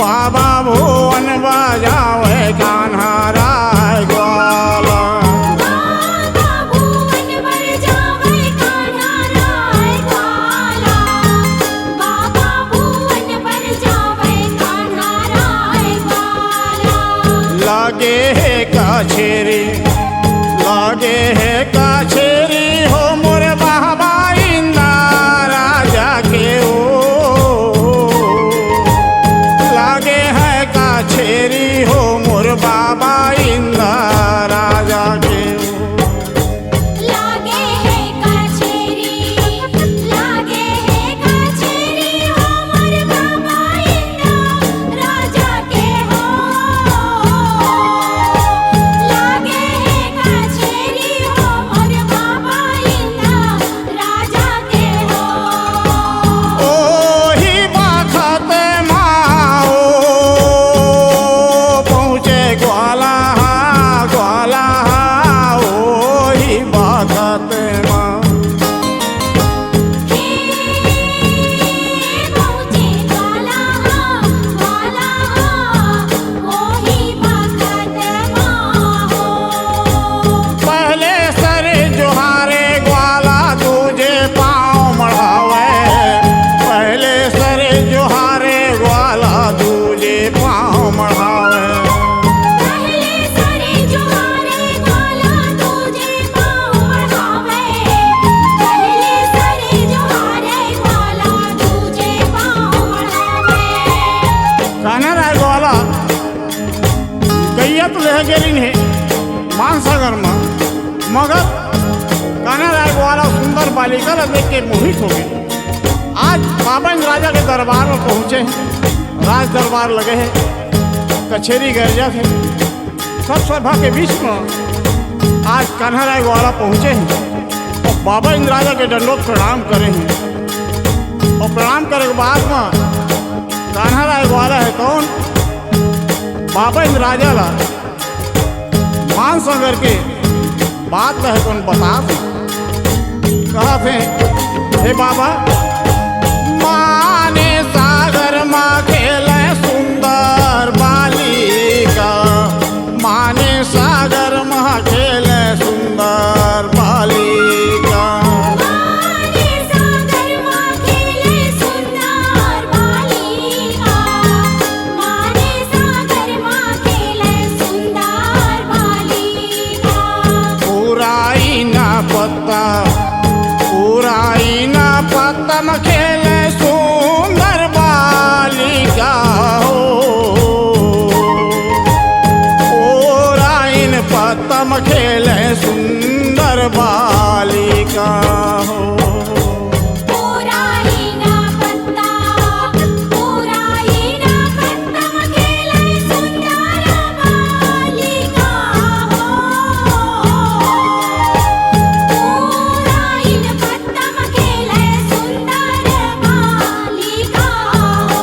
बाबा भुवन बजावे कान्हा राय ग्वाला। बाबा भुवन बर जावे कान्हा राय ग्वाला, बाबा भुवन बर जावे कान्हा राय ग्वाला। लागे है काछेरी, लागे है काछेरी हो मोर बाबा इंद्र राजा के ओ, लागे है काछेरी हो मोर बाबा इंद्र राजा के ओ। लागे है काछेरी, लागे है काछेरी हो मोर बाबा इंद्र राजा के हो। लागे है काछेरी हो मोर बाबा कान्हा राय ग्वाला गैया तो ले गेली है मानसागर में, मगर कान्हा राय ग्वाला सुंदर बालिका ला देख के मोहित हो गए। आज बाबा इंद्र राजा के दरबार में पहुंचे हैं, राज दरबार लगे हैं, कचहरी गर्जा थे, सब सभा के बीच में आज कान्हा राय ग्वाला पहुंचे हैं और बाबा इंद्र राजा के दंडोत प्रणाम करे हैं। और प्रणाम करे के बाद में कान्हा राय ग्वाला है कौन? बाबा इंद्र राजा ला मान संगर के बात है कौन बता थे, कहा थे हे बाबा माने सागर माँ खेले सुंदर बालिका, माने सागर माँ खेले सुंदर बालिका, माने सागर माँ खेले सुंदर बालिका, माने सागर माँ खेले सुंदर बालिका। पुराई ना पत्ता में खेले सुंदर बालिका हो, पुराइन पत्ता में खेले सुंदर बालिका हो। पुराईना पत्ता में खेले सुंदर बालिका हो, पुराईन पत्ता में खेले सुंदर बालिका हो।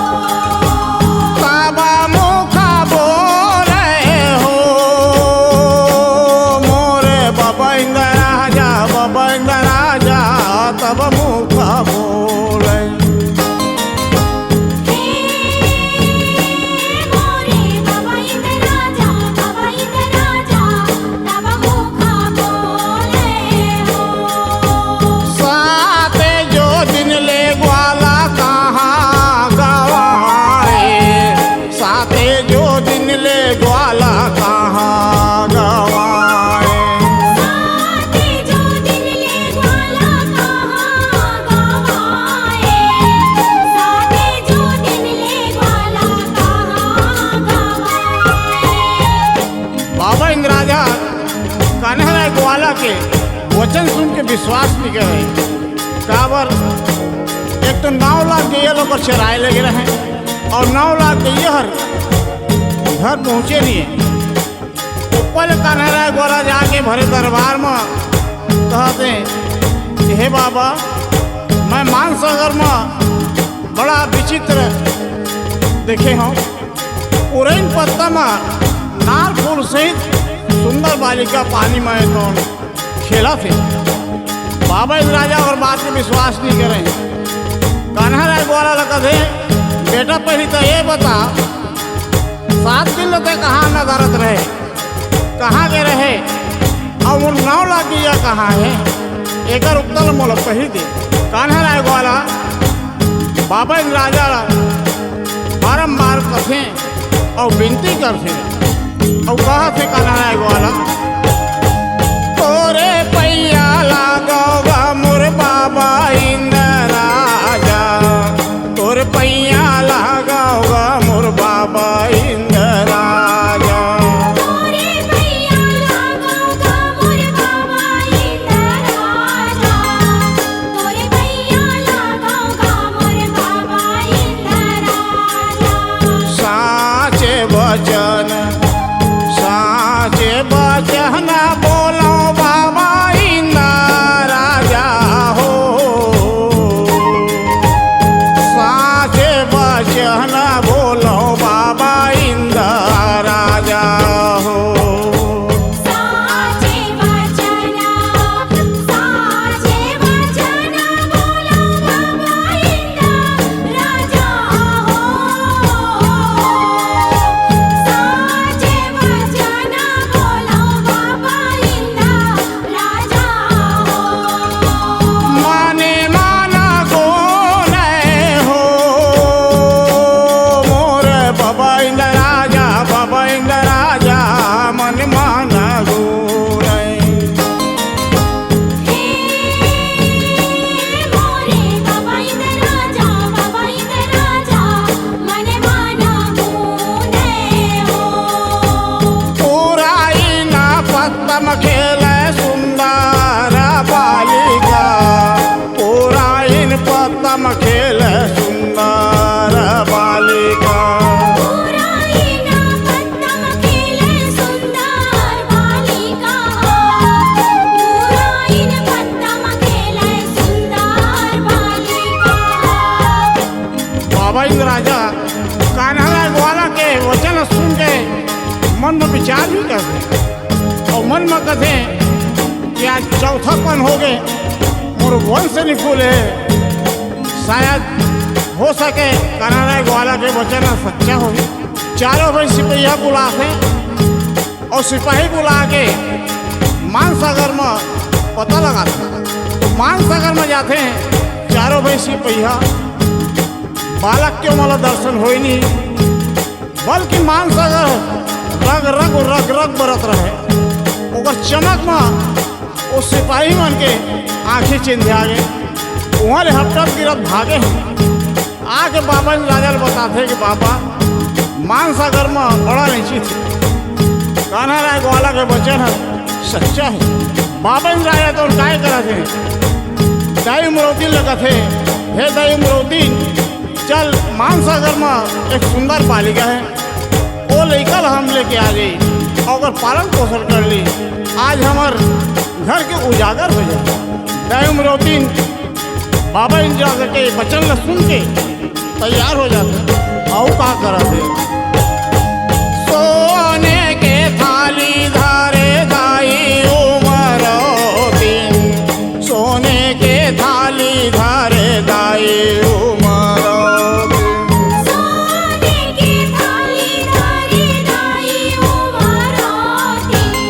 बाबा मुखा बोले हो मोरे बाबा इंद्र राजा तब मुखा बोले, मोरे बाबा इंद्र राजा तब मुखा बोले हो। साते जो दिन ले ग्वाला कहाँ गवाए, साते जो दिन ले ग्वाला कहाँ गवाए, साथे जो दिन ले ग्वाला कहाँ गवाए, साथे जो दिन ले ग्वाला कहाँ गवाए। बाबा इंद्र राजा कान्हा राय ग्वाला के वचन सुन के विश्वास नहीं कर रहे। काबर एक तो 9 लाख गैया लोग चराए लगे रहे और 9 लाख गैया हर घर पहुँचे नहीं है। ऊपर कान्हा राय ग्वाला जाके भरे दरबार में कहते कि हे बाबा मैं मानसागर में बड़ा विचित्र देखे हूँ, पुरैन पत्ता में नार फूल सहित सुंदर बालिका पानी में तो खेला थे। बाबा इंद्र राजा और बात में विश्वास नहीं करे। कान्हा राय ग्वाला लगा थे बेटा पहले तो ये बता 7 दिन लगते कहाँ न दर्द रहे, कहाँ के रहे और वो 9 लाख दिया कहाँ है, एक उत्तर मोल पही दे। कान्हा राय ग्वाला बाबा इंद्र राजा बारम्बार कथे और विनती करते और कहा थे कान्हा राय ग्वाला तोरे पैया लागोगा मोर बाबा इंद्र राजा, तोरे पैया लागोगा मोर बाबा इंद्र राजा, तोरे पैया लागोगा मोर बाबा इंद्र राजा, तोरे पैया लागोगा मोर बाबा इंद्र राजा। साचे वचन बोलो बाबा इंद्र राजा कान्हा ग्वाला के वचन सुन के मन में विचार भी करते और मन में कहते कि आज चौथापन हो गए और वंश निकुले, शायद हो सके कान्हा ग्वाला के वचन सच्चा हो। चारों भाई सिपहिया बुलाते और सिपाही बुला के मानसागर में पता लगाते। तो मानसागर में जाते हैं चारों भाई सिपहिया, बालक क्यों मला दर्शन हो नहीं, बल्कि मानसागर रग रग रग रग बरत रहे। ओकर चमक में वो सिपाही मन के आँखें चिंध्या गए, वहाँ ले हपटप गिरत भागे हैं। आके बाबा राजा बताते कि बाबा मानसागर में बड़ा नीची थी, कान्हा राय ग्वाला के वचन है सच्चा है। बाबा राजा तो काय करते हैं, दाई उमरौतीन लगा थे, हे दाई उमरौतीन चल मानसागर में एक सुंदर बालिका है, वो लेकर हम लेके आ गई और पालन पोषण कर ली, आज हमार घर के उजागर हो जाए। दाई उमरौतीन बाबा इंद्राजा के वचन ल सुन के तैयार हो जाते और का करते। सोने के थाली धारे दाई उमरौतीन, सोने के थाली धारे दाई उमरौतीन, सोने की थाली धारे दाई उमरौतीन,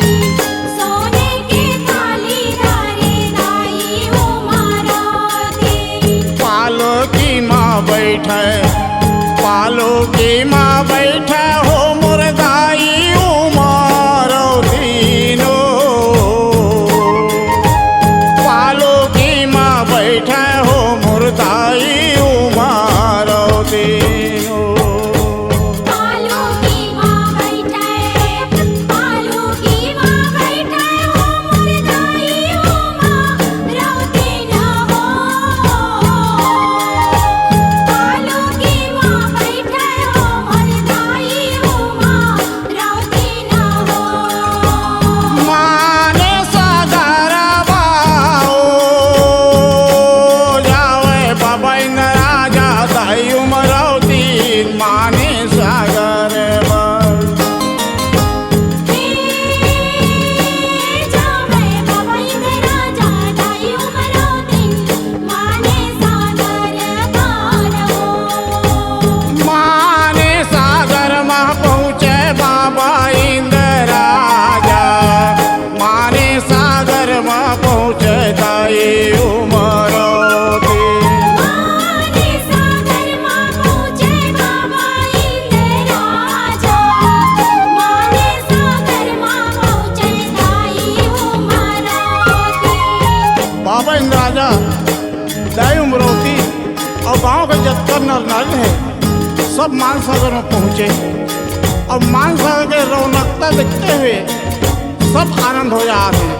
सोने की थाली धारे दाई उमरौतीन। पालकी माँ बैठे, पालकी माँ बैठे हो मुर्दाई उमरौतीन, पालकी माँ बैठे हो मुर्दाई उमरौतीन। पालकी माँ बैठे, पालकी माँ बैठे हो मुर्दाई उमरौतीन हो, पालकी माँ बैठे हो मुर्दाई उमरौतीन हो। माने सागर बाओ जावे बाबा राजा दाई उमरौतीन, माने सागर बाओ जावे बाबा इंद्राजा दाई उमरौतीन, माने सागर पार हो। माने सागर में पहुँचे बाबा इंद्राजा, माने सागर में पहुँचे दाई उमरौतीन। माने सागर माँ पहुँचे बाबा इंद्राजा, माने सागर माँ पहुँचे दाई उमरौतीन। बाबा इंद्राजा दाई उमरौतीन और गांव के जत्तर नर नारी है सब मानसागर में पहुँचे और मानसागर के रौनकता देखते हुए सब आनंद हो जाते हैं।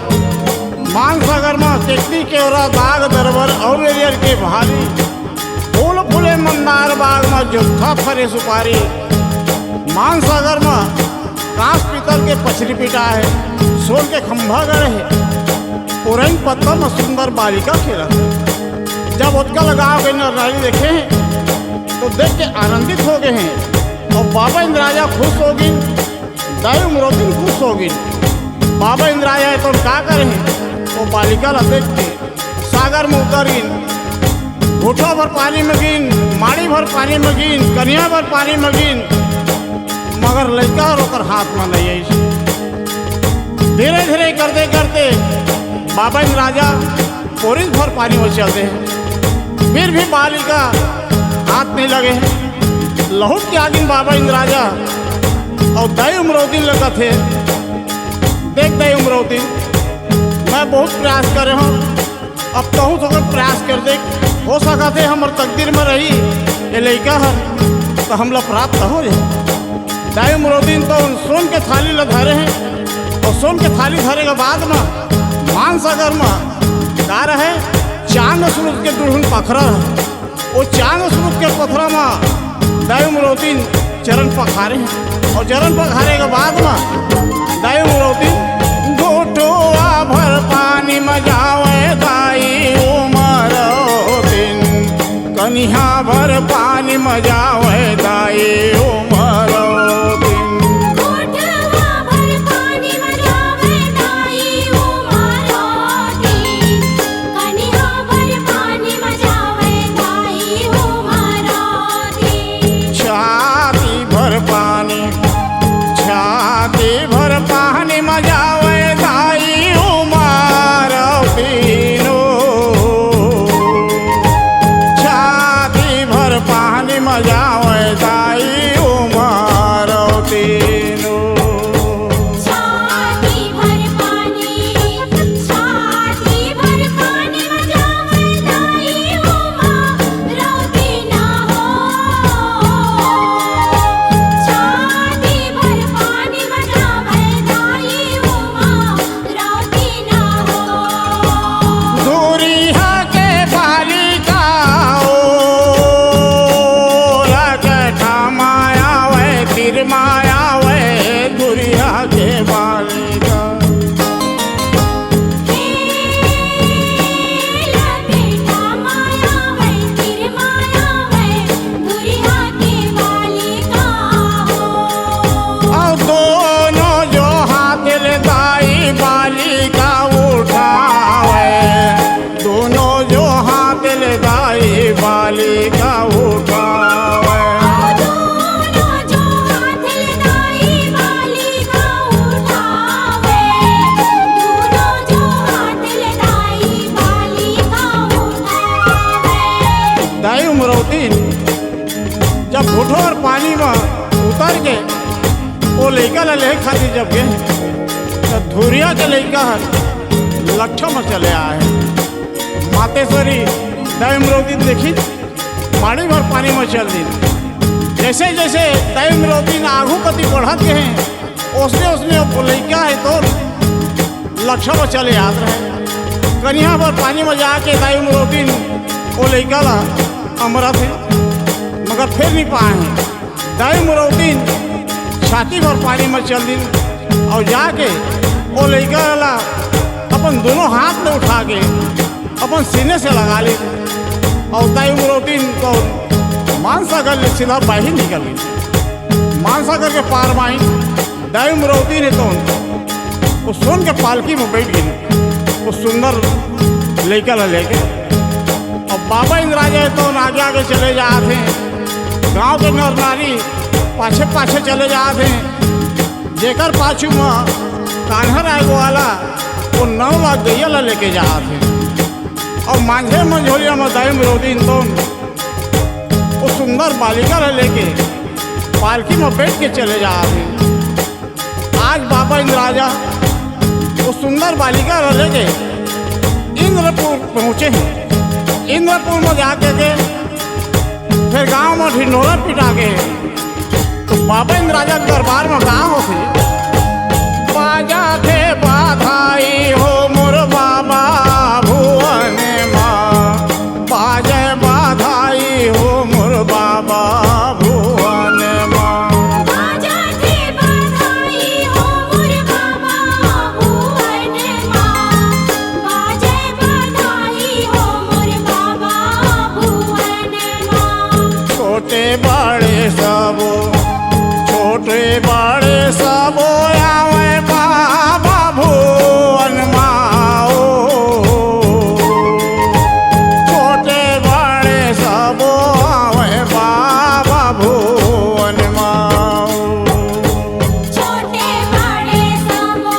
मानसागर में टेकनी के और बाग दरबार और एरियर के भारी फूल फूले मंदार बाग में जुत्था फरे सुपारी। मानसागर में कांस पीतल के पछरी पिटा है, सोन के खंभा गड़े है, पुरैन पत्थर में सुंदर बालिका खेला। जब उत्कल गाँव के नर नारी देखे हैं तो देख के आनंदित हो गए हैं और बाबा इंद्राजा खुश हो गई, दाई उमरौतीन खुश हो गई। बाबा इंद्राजा तो क्या करें, वो बालिका ला देख के सागर में उतर गिन, घुटो भर पानी में गिन, माड़ी भर पानी में गिन, कन्या भर पानी में गिन, मगर लड़का और ओकर हाथ में नहीं आई। धीरे धीरे करते करते बाबा इंद्राजा पोरिस भर पानी में चलते हैं, फिर भी बालिका हाथ नहीं लगे हैं। लहुट के आगिन बाबा इंद्राजा और दाई उमरौतीन लगा थे। देख दाई उमरौतीन मैं बहुत प्रयास करे हूँ, अब कहूँ तो प्रयास कर देख, हो सका थे हमारे तकदीर में रही ये लड़का है तो हम लोग प्राप्त हो जाए। दाई उमरौतीन तो सोन के थाली ल धरे हैं और सोन के थाली धरे के बाद में मानसागर में का रहे चांद सूरज के दुल्हन पखरा है। वो चांद सूरज के पथरा में दाई उमरौतीन चरण पखारे हैं और चरण पखारे के बाद में दाई उमरौतीन घोटुआ भर पानी में जावे दाई उमरौतीन, कनिहा भर पानी में जावे में उतर के वो लड़का ला ले खातिर जब गए तो धुरिया के लड़का लक्षण में चले आए। मातेश्वरी दैमरोदी देखी माड़ी भर पानी में चल दी। जैसे जैसे दैमरोदी आगू कति बढ़त के हैं उसने उसने वो लड़का है तो लक्षण में चले आते रहे। कन्या भर पानी में जाके दैमरोदी वो लड़का ला अमरत है मगर फिर नहीं पाए हैं। दैमरोदी छाती भर पानी में चल दी और जाके वो लड़का ला अपन दोनों हाथ में उठा के अपन सीने से लगा ली और दैमरोदी को मानसागर ने सीधा बाहर निकल गई। मानसागर के पार में आई दैमरोदी ने तो वो सोन के पालकी में बैठ गई वो सुंदर लड़का ला लेके। और बाबा इंद्राजा तो आगे आगे चले जाते हैं। गांव के नर नारी पाछे पाछे चले जाते हैं। जेकर पाछू में कान्हा राय वाला वो 9 लाख गैया ला लेके जाते हैं। और मांझे मंझोलिया में दैमरोदी तो वो सुंदर बालिका ला लेके पालकी में बैठ के चले जाते हैं। आज बाबा इंद्राजा वो सुंदर बालिका ला लेके इंद्रपुर पहुँचे हैं। इंद्रपुर में जाके के फिर गांव में ढिंढोरा पिटा के तो बाबा इंद्राजा के दरबार में गाँव होते बाजा थे बाधाई हो मोर बाबा भुवन माँ। बाजे बाधाई हो मोर बाबा भुवन माँ। बाजा थे बाधाई हो मोर बाबा भुवन माँ। बाजे बाधाई हो मोर बाबा भुवन माँ। छोटे बड़े सबो छोटे बड़े सबो आवे बाबा भुवन माँ। छोटे बड़े सबो आवे बाबा भुवन माँ। छोटे बड़े सबो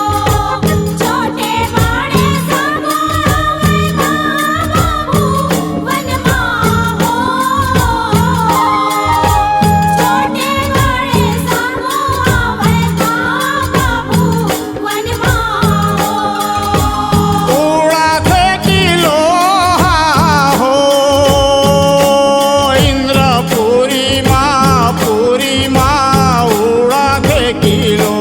छोटे बड़े सबो आवे बाबा भुवन माँ। छोटे बड़े सबो आवे बाबा भुवन माँ। उड़ा थे किलो हो इंद्रपुरी माँ पूरी माँ उड़ा थे किलो।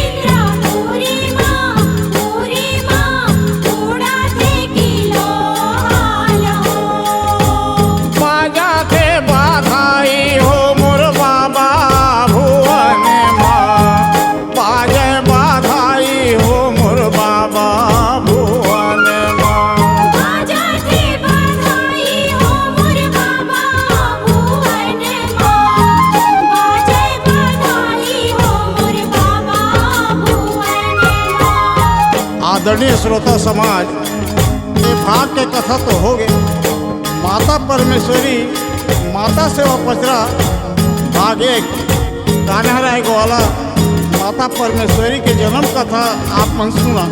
इंद्रपुरी माँ पूरी माँ उड़ा थे किलो हालो। बाजा थे बाधाई हो मोर बाबा भुवन माँ। बाजे बाधाई हो मोर बाबा भुवन माँ। बाजा थे बाधाई हो मोर बाबा भुवन माँ। बाजे बाधाई हो मोर बाबा भुवन माँ। आदरणीय श्रोता समाज ये भाग के कथा तो हो गए। माता परमेश्वरी माता सेवा पचरा भाग 1 कान्हा राय ग्वाला माता परमेश्वरी के जन्म कथा आप मन सुना।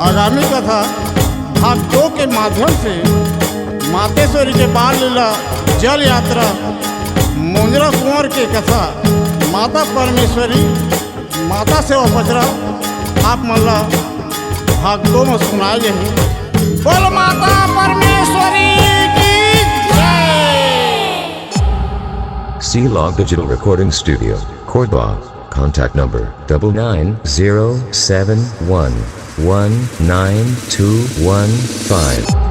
आगामी कथा भाग 2 के माध्यम से मातेश्वरी के बाल लीला जल यात्रा मुंजरा कुंवर की कथा माता परमेश्वरी माता सेवा पचरा आप मल्ला भाग 2 में सुनाए जाए। बोल माता परमेश्वरी की जय। C-Log Digital Recording Studio, Cordoba. Contact number 99071192115.